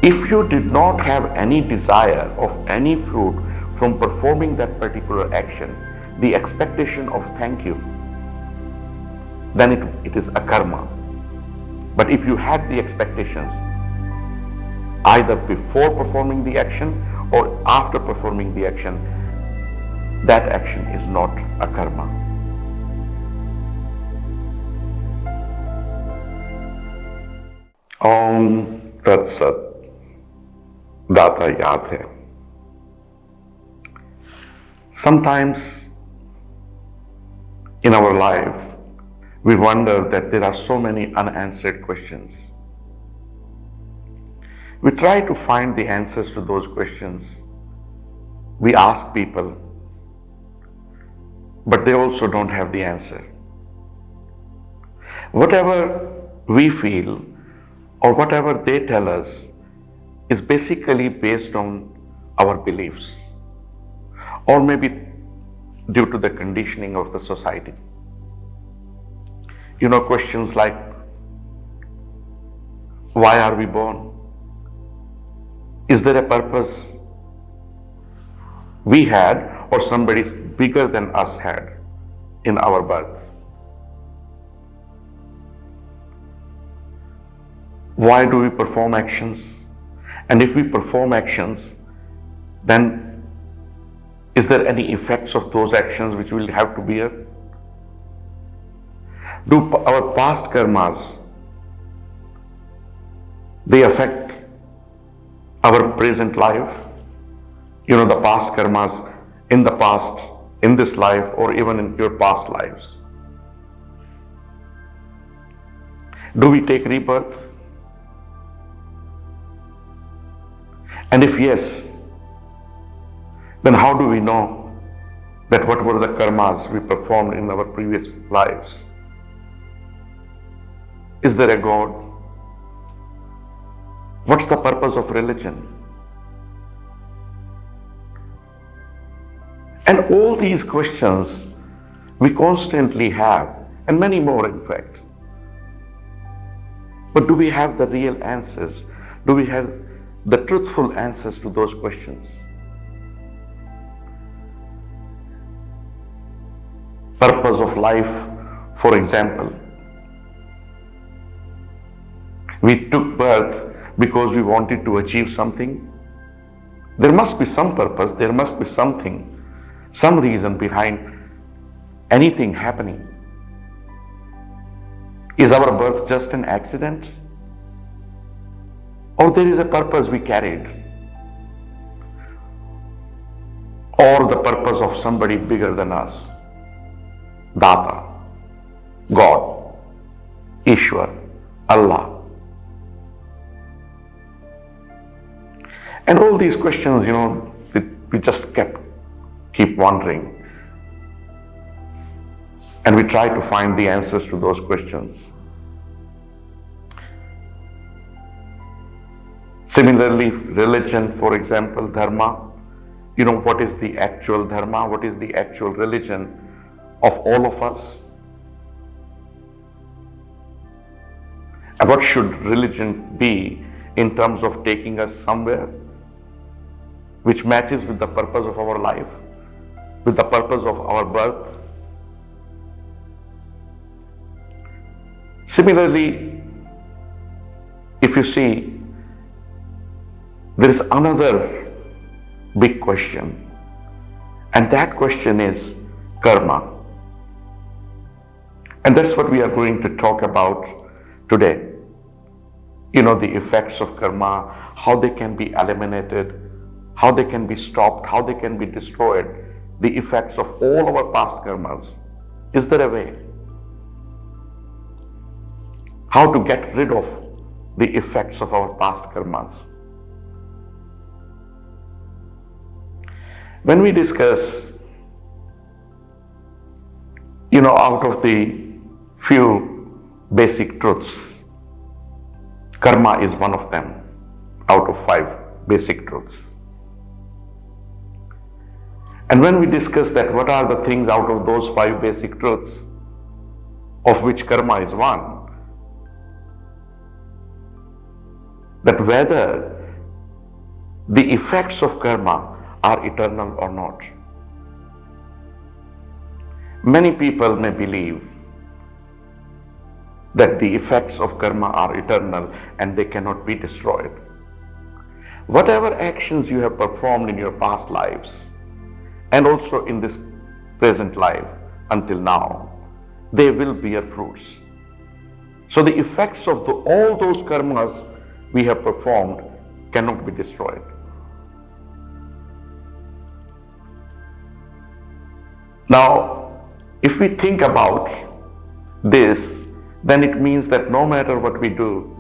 If you did not have any desire of any fruit from performing that particular action, the expectation of thank you, then it is akarma. But if you had the expectations either before performing the action or after performing the action, that action is not akarma. Om Tat Sat. Data yaad hai. Sometimes in our life, we wonder that there are so many unanswered questions. We try to find the answers to those questions. We ask people, but they also don't have the answer. Whatever we feel or whatever they tell us is basically based on our beliefs, or maybe due to the conditioning of the society. Questions like, why are we born? Is there a purpose we had or somebody bigger than us had in our birth? Why do we perform actions? And if we perform actions, then is there any effects of those actions which we will have to bear? Do our past karmas, they affect our present life? The past karmas in the past, in this life, or even in your past lives. Do we take rebirths? And if yes, then how do we know that what were the karmas we performed in our previous lives? Is there a God? What's the purpose of religion? And all these questions we constantly have, and many more in fact. But do we have the real answers? Do we have the truthful answers to those questions? Purpose of life, for example. We took birth because we wanted to achieve something. There must be some purpose, there must be something, some reason behind anything happening. Is our birth just an accident? Or there is a purpose we carried? Or the purpose of somebody bigger than us? Data, God, Ishwar, Allah. And all these questions, we just keep wondering. And we try to find the answers to those questions. Similarly, religion, for example, Dharma. What is the actual Dharma? What is the actual religion of all of us? And what should religion be in terms of taking us somewhere which matches with the purpose of our life, with the purpose of our birth? Similarly, if you see, there is another big question, and that question is karma. And that's what we are going to talk about today. The effects of karma, how they can be eliminated, how they can be stopped, how they can be destroyed, the effects of all our past karmas. Is there a way? How to get rid of the effects of our past karmas? When we discuss, out of the few basic truths, karma is one of them, out of 5 basic truths. And when we discuss that, what are the things out of those 5 basic truths, of which karma is one, that whether the effects of karma are eternal or not. Many people may believe that the effects of karma are eternal and they cannot be destroyed. Whatever actions you have performed in your past lives and also in this present life until now, they will bear fruits. So the effects of all those karmas we have performed cannot be destroyed. Now, if we think about this, then it means that no matter what we do,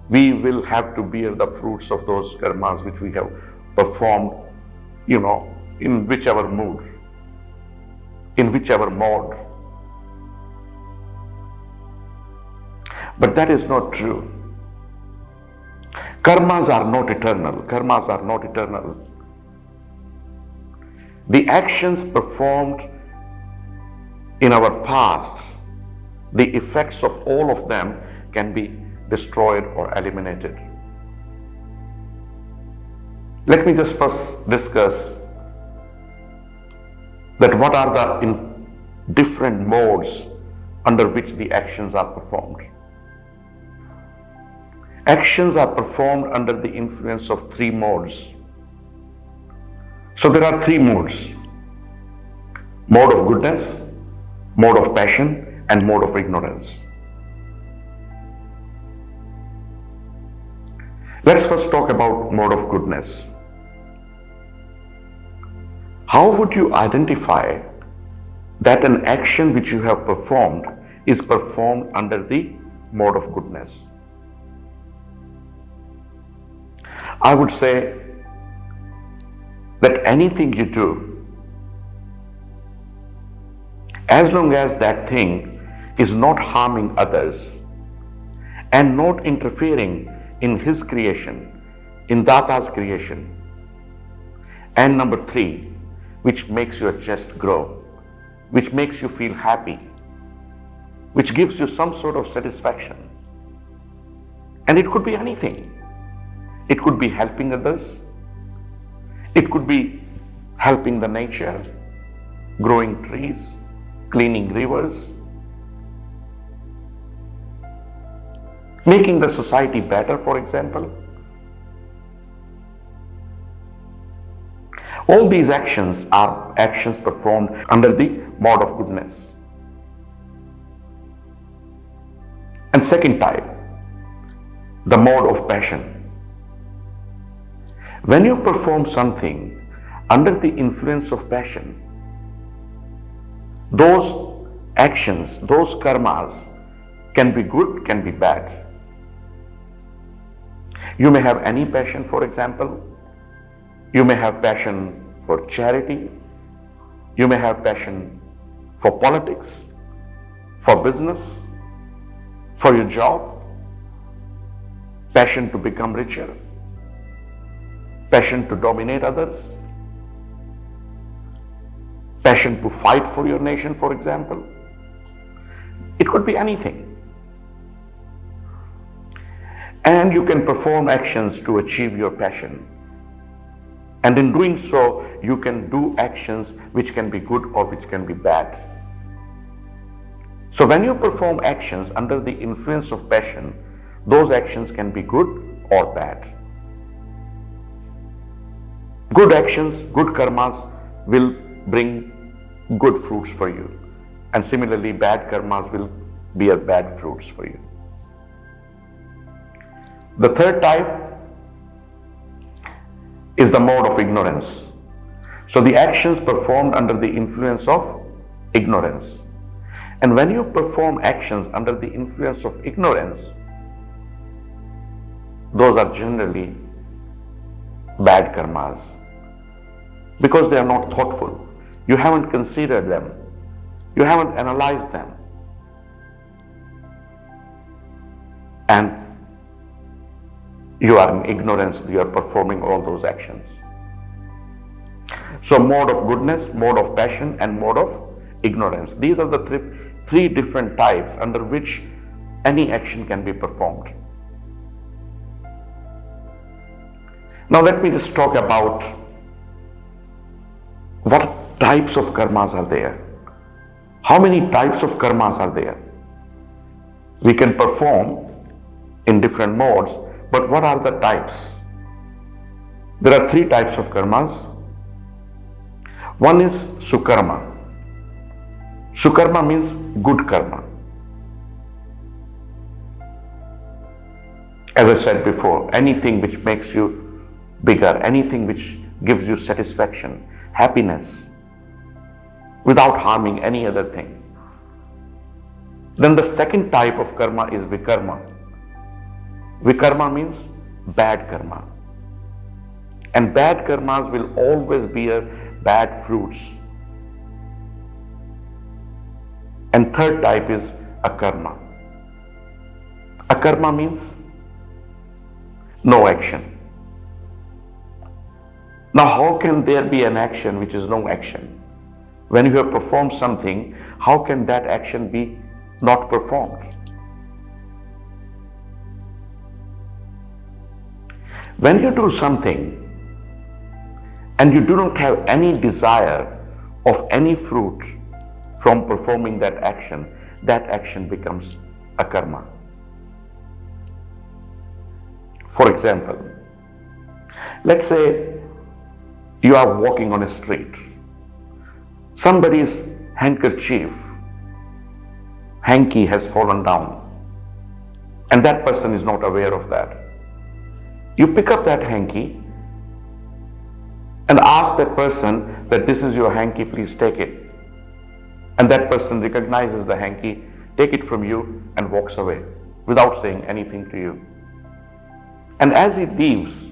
we will have to bear the fruits of those karmas which we have performed, in whichever mood, in whichever mode. But that is not true. Karmas are not eternal. Karmas are not eternal. The actions performed in our past, the effects of all of them can be destroyed or eliminated. Let me just first discuss that what are the different modes under which the actions are performed. Actions are performed under the influence of three modes. So there are three modes: mode of goodness, mode of passion, and mode of ignorance. Let's first talk about mode of goodness. How would you identify that an action which you have performed is performed under the mode of goodness? I would say that anything you do, as long as that thing is not harming others and not interfering in his creation, in Data's creation, and number three, which makes your chest grow, which makes you feel happy, which gives you some sort of satisfaction. And it could be anything. It could be helping others. It could be helping the nature, growing trees, cleaning rivers, making the society better, for example. All these actions are actions performed under the mode of goodness. And second type, the mode of passion. When you perform something under the influence of passion, those actions, those karmas can be good, can be bad. You may have any passion, for example. You may have passion for charity. You may have passion for politics, for business, for your job, passion to become richer, passion to dominate others, passion to fight for your nation, for example. It could be anything. And you can perform actions to achieve your passion. And in doing so, you can do actions which can be good or which can be bad. So when you perform actions under the influence of passion, those actions can be good or bad. Good actions, good karmas will bring good fruits for you. And similarly, bad karmas will bear bad fruits for you. The third type is the mode of ignorance. So the actions performed under the influence of ignorance. And when you perform actions under the influence of ignorance, those are generally bad karmas because they are not thoughtful. You haven't considered them. You haven't analyzed them. And you are in ignorance, you are performing all those actions. So mode of goodness, mode of passion, and mode of ignorance. These are the three different types under which any action can be performed. Now let me just talk about what types of karmas are there. How many types of karmas are there? We can perform in different modes, but what are the types? There are three types of karmas. One is sukarma. Sukarma means good karma. As I said before, anything which makes you bigger, anything which gives you satisfaction, happiness, without harming any other thing. Then the second type of karma is vikarma. Vikarma means bad karma. And bad karmas will always bear bad fruits. And third type is akarma. Akarma means no action. Now, how can there be an action which is no action? When you have performed something, how can that action be not performed? When you do something and you do not have any desire of any fruit from performing that action becomes a karma. For example, let's say you are walking on a street. Somebody's hanky has fallen down, and that person is not aware of that. You pick up that hanky and ask that person that this is your hanky, please take it. And that person recognizes the hanky, take it from you and walks away without saying anything to you. And as he leaves,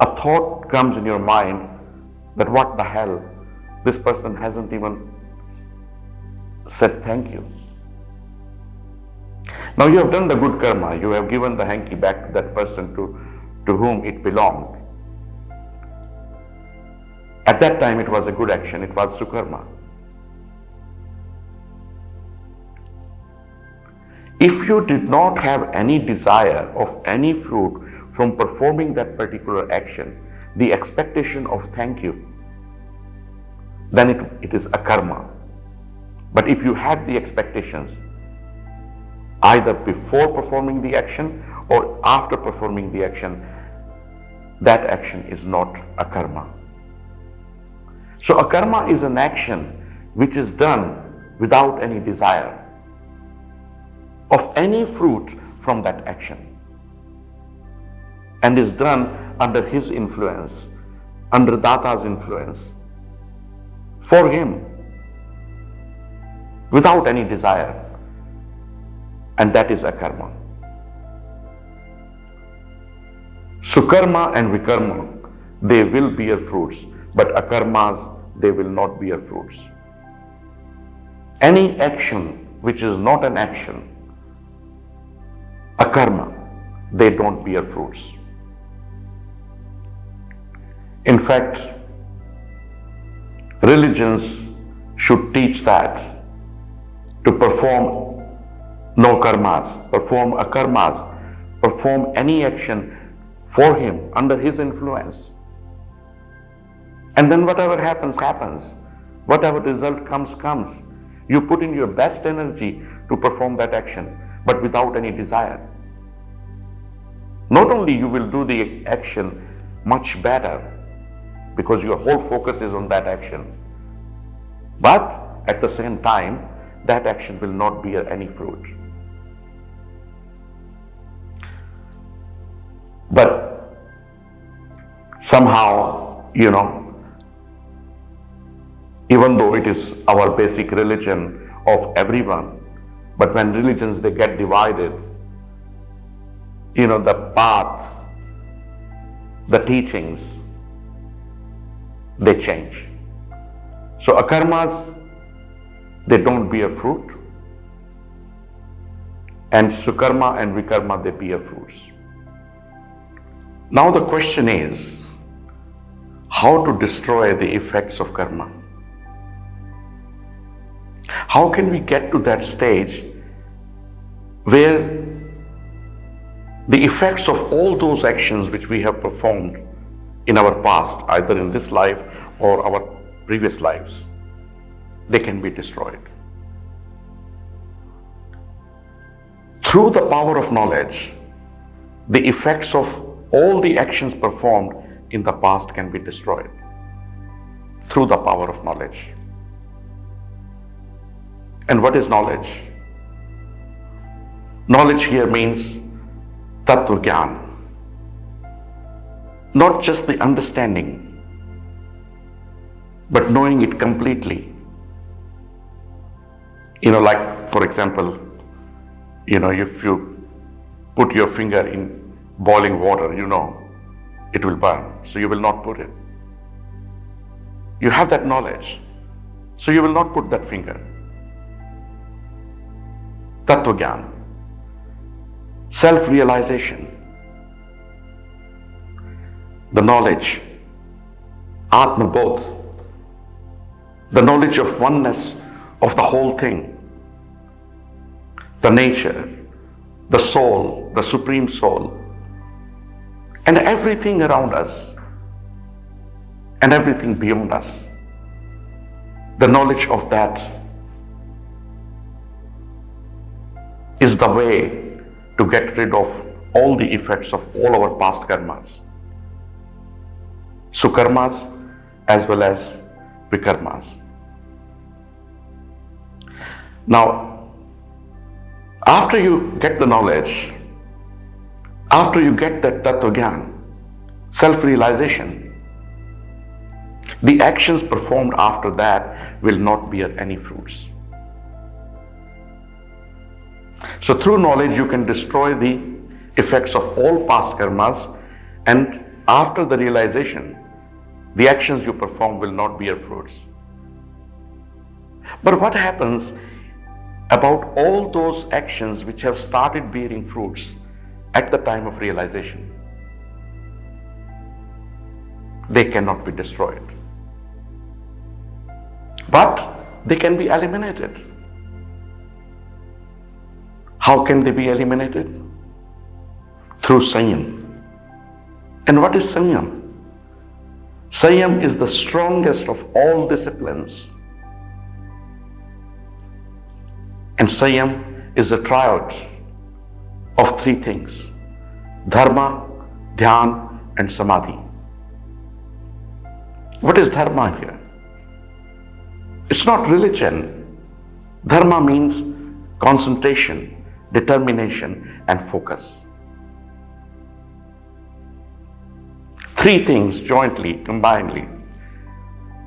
a thought comes in your mind that what the hell, this person hasn't even said thank you. Now you have done the good karma, you have given the hanky back to that person to whom it belonged. At that time it was a good action, it was sukarma. If you did not have any desire of any fruit from performing that particular action, the expectation of thank you, then it is akarma. But if you had the expectations, either before performing the action or after performing the action, that action is not akarma. So akarma is an action which is done without any desire of any fruit from that action, and is done under his influence, under Data's influence, for him, without any desire, and that is akarma. Sukarma and vikarma, they will bear fruits, but akarmas, they will not bear fruits. Any action which is not an action, akarma, they don't bear fruits. In fact, religions should teach that to perform no karmas, perform akarmas, perform any action for him under his influence. And then whatever happens, happens. Whatever result comes, comes. You put in your best energy to perform that action, but without any desire. Not only you will do the action much better because your whole focus is on that action, but at the same time, that action will not bear any fruit. But somehow, even though it is our basic religion of everyone, but when religions, they get divided, the paths, the teachings, they change. So akarmas, they don't bear fruit, and sukarma and vikarma, they bear fruits. Now the question is, how to destroy the effects of karma? How can we get to that stage where the effects of all those actions which we have performed in our past, either in this life or our previous lives, they can be destroyed. Through the power of knowledge, the effects of all the actions performed in the past can be destroyed. Through the power of knowledge. And what is knowledge? Knowledge here means tattva gyan. Not just the understanding, but knowing it completely. Like, for example, if you put your finger in boiling water, it will burn. So you will not put it. You have that knowledge. So you will not put that finger. Tattva gyan. Self-realization. The knowledge. Atma bodh. The knowledge of oneness of the whole thing. The nature, the soul, the supreme soul, and everything around us, and everything beyond us. The knowledge of that is the way to get rid of all the effects of all our past karmas. Sukarmas as well as vikarmas. Now, after you get the knowledge, after you get that tattva gyan, self-realization, the actions performed after that will not bear any fruits. So through knowledge you can destroy the effects of all past karmas, and after the realization, the actions you perform will not bear fruits. But what happens about all those actions which have started bearing fruits at the time of realization? They cannot be destroyed. But they can be eliminated. How can they be eliminated? Through Sanyam. And what is Sanyam? Sanyam is the strongest of all disciplines. And Sanyam is a triad of three things: Dharma, Dhyan, and Samadhi. What is Dharma here? It's not religion. Dharma means concentration, determination, and focus. Three things jointly, combinedly: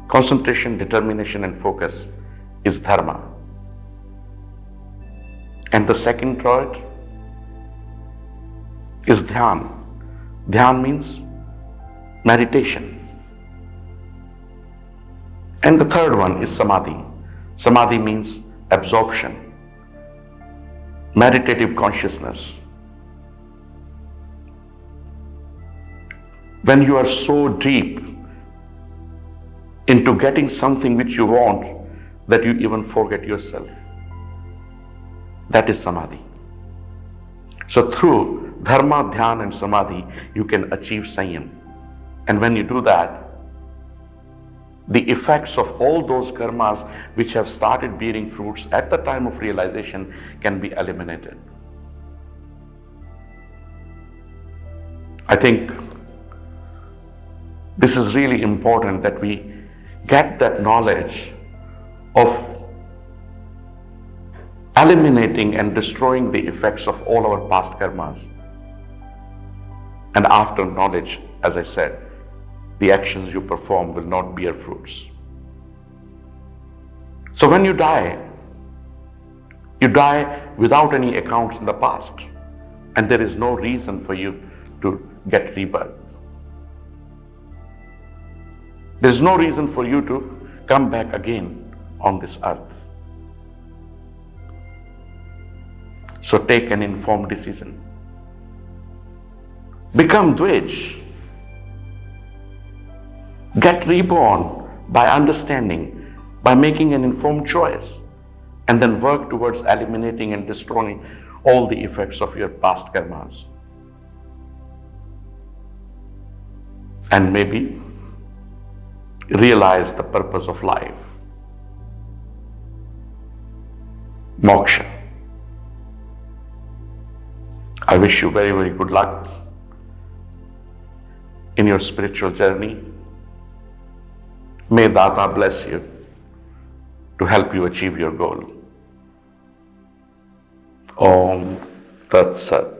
concentration, determination, and focus is Dharma. And the second triad is Dhyan. Dhyan means meditation. And the third one is Samadhi. Samadhi means absorption, meditative consciousness. When you are so deep into getting something which you want that you even forget yourself, that is Samadhi. So through Dharma, Dhyan, and Samadhi, you can achieve Sanyam. And when you do that, the effects of all those karmas which have started bearing fruits at the time of realization can be eliminated. I think this is really important that we get that knowledge of eliminating and destroying the effects of all our past karmas. And after knowledge, as I said, the actions you perform will not bear fruits. So when you die without any accounts in the past, and there is no reason for you to get rebirth. There is no reason for you to come back again on this earth. So take an informed decision. Become Dwij. Get reborn by understanding, by making an informed choice, and then work towards eliminating and destroying all the effects of your past karmas. and maybe realize the purpose of life, moksha. I wish you very, very good luck in your spiritual journey. May Data bless you to help you achieve your goal. Om Tat Sat.